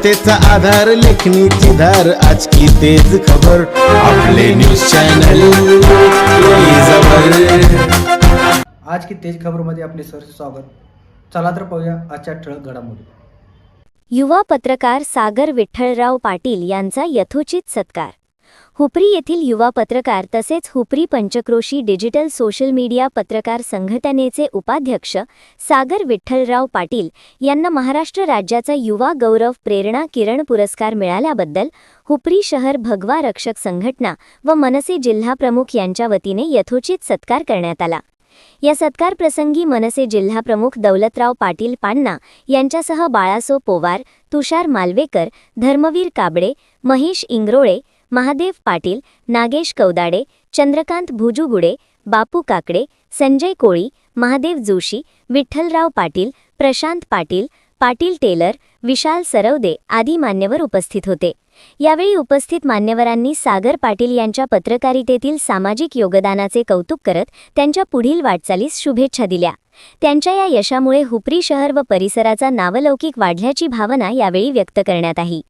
सत्यतेचा आधार, लेखणीची धार, आज की तेज खबर, आपले न्यूज चॅनल आज की तेज खबरमध्ये आपले सहर्ष स्वागत. चला तर पाहूया आजच्या ठळक घडामोडी. युवा पत्रकार सागर विठ्ठलराव पाटील यांचा यथोचित सत्कार. हुपरी येथील युवा पत्रकार तसेच Hupari Panchkroshi digital social media पत्रकार संघटनेचे उपाध्यक्ष सागर विठ्ठलराव पाटील यांना महाराष्ट्र राज्याचा युवा गौरव प्रेरणा किरण पुरस्कार मिळाल्याबद्दल हुपरी शहर भगवा रक्षक संघटना व मनसे जिल्हाप्रमुख यांच्या वतीने यथोचित सत्कार करण्यात आला. या सत्कार प्रसंगी मनसे जिल्हाप्रमुख दौलतराव पाटील पान्ना यांच्यासह बाळासो पोवार, तुषार मालवेकर, धर्मवीर काबडे, महेश इंग्रोळे, महादेव पाटील, नागेश कौदाडे, चंद्रकांत भुजुगुडे, बापू काकडे, संजय कोळी, महादेव जोशी, विठ्ठलराव पाटील, प्रशांत पाटील, पाटील टेलर, विशाल सरवदे आदी मान्यवर उपस्थित होते. यावेळी उपस्थित मान्यवरांनी सागर पाटील यांच्या पत्रकारितेतील सामाजिक योगदानाचे कौतुक करत त्यांच्या पुढील वाटचालीस शुभेच्छा दिल्या. त्यांच्या या यशामुळे हुपरी शहर व परिसराचा नावलौकिक वाढल्याची भावना यावेळी व्यक्त करण्यात आली.